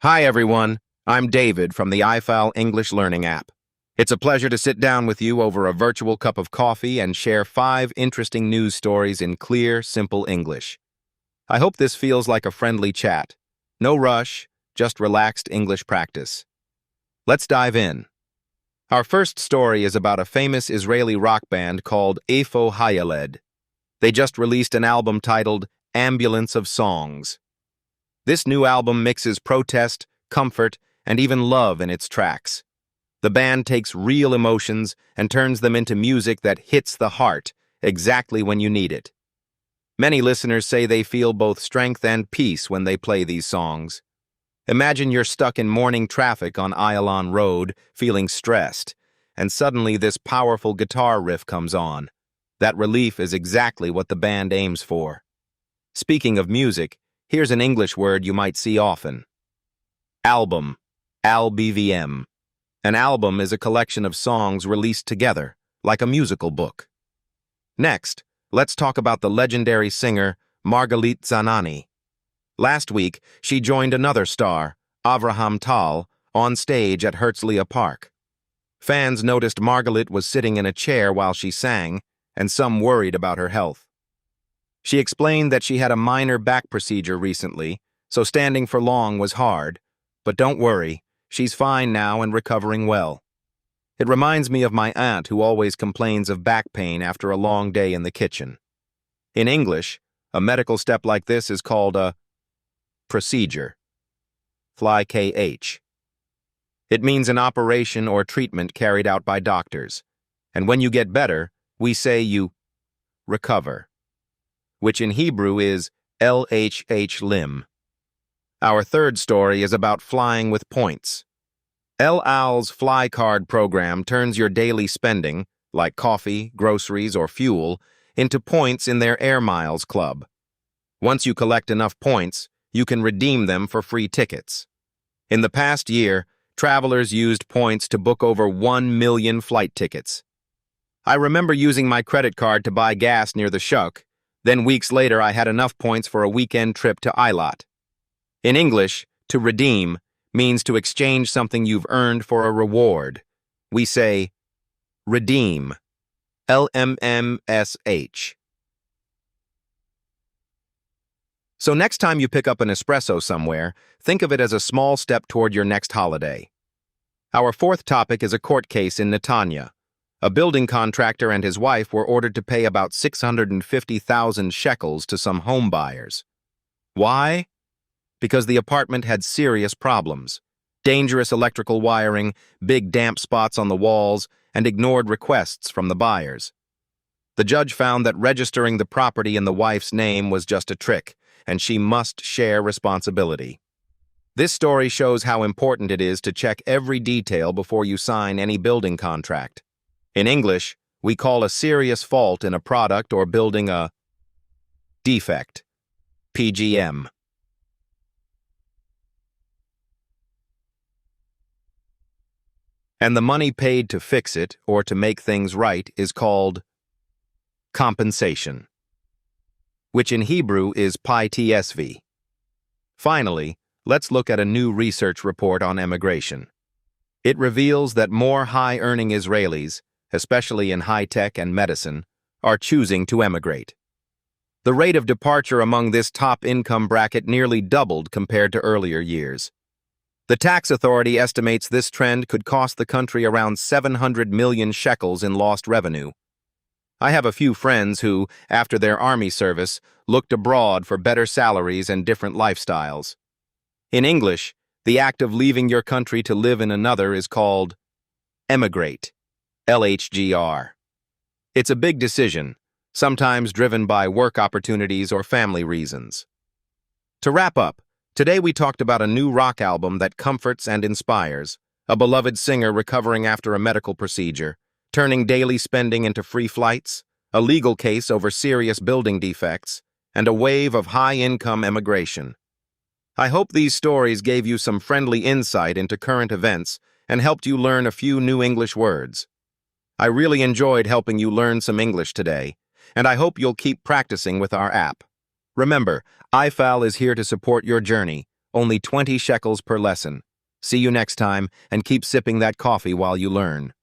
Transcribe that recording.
Hi everyone, I'm David from the I-Fal English Learning app. It's a pleasure to sit down with you over a virtual cup of coffee and share 5 interesting news stories in clear, simple English. I hope this feels like a friendly chat. No rush, just relaxed English practice. Let's dive in. Our first story is about a famous Israeli rock band called I-Fal. They just released an album titled Ambulance of Songs. This new album mixes protest, comfort, and even love in its tracks. The band takes real emotions and turns them into music that hits the heart exactly when you need it. Many listeners say they feel both strength and peace when they play these songs. Imagine you're stuck in morning traffic on I-Fal Road, feeling stressed, and suddenly this powerful guitar riff comes on. That relief is exactly what the band aims for. Speaking of music, here's an English word you might see often. Album, ALBVM. An album is a collection of songs released together, like a musical book. Next, let's talk about the legendary singer Margalit Zanani. Last week, she joined another star, Avraham Tal, on stage at Herzliya Park. Fans noticed Margalit was sitting in a chair while she sang, and some worried about her health. She explained that she had a minor back procedure recently, so standing for long was hard. But don't worry, she's fine now and recovering well. It reminds me of my aunt who always complains of back pain after a long day in the kitchen. In English, a medical step like this is called a procedure. Fly KH. It means an operation or treatment carried out by doctors. And when you get better, we say you recover, which in Hebrew is LHH lim. Our third story is about flying with points. El Al's Fly Card program turns your daily spending, like coffee, groceries, or fuel, into points in their Air Miles club. Once you collect enough points, you can redeem them for free tickets. In the past year, travelers used points to book over 1 million flight tickets. I remember using my credit card to buy gas near the Shuk. Then weeks later, I had enough points for a weekend trip to Eilat. In English, to redeem means to exchange something you've earned for a reward. We say, redeem, LMMSH. So next time you pick up an espresso somewhere, think of it as a small step toward your next holiday. Our fourth topic is a court case in Netanya. A building contractor and his wife were ordered to pay about 650,000 shekels to some home buyers. Why? Because the apartment had serious problems: dangerous electrical wiring, big damp spots on the walls, and ignored requests from the buyers. The judge found that registering the property in the wife's name was just a trick, and she must share responsibility. This story shows how important it is to check every detail before you sign any building contract. In English, we call a serious fault in a product or building a defect, PGM. And the money paid to fix it or to make things right is called compensation, which in Hebrew is pi tsv. Finally, let's look at a new research report on emigration. It reveals that more high-earning Israelis, especially in high-tech and medicine, are choosing to emigrate. The rate of departure among this top income bracket nearly doubled compared to earlier years. The tax authority estimates this trend could cost the country around 700 million shekels in lost revenue. I have a few friends who, after their army service, looked abroad for better salaries and different lifestyles. In English, the act of leaving your country to live in another is called emigrate, LHGR. It's a big decision, sometimes driven by work opportunities or family reasons. To wrap up, today we talked about a new rock album that comforts and inspires, a beloved singer recovering after a medical procedure, turning daily spending into free flights, a legal case over serious building defects, and a wave of high-income emigration. I hope these stories gave you some friendly insight into current events and helped you learn a few new English words. I really enjoyed helping you learn some English today, and I hope you'll keep practicing with our app. Remember, I-Fal is here to support your journey, Only 20 shekels per lesson. See you next time, and keep sipping that coffee while you learn.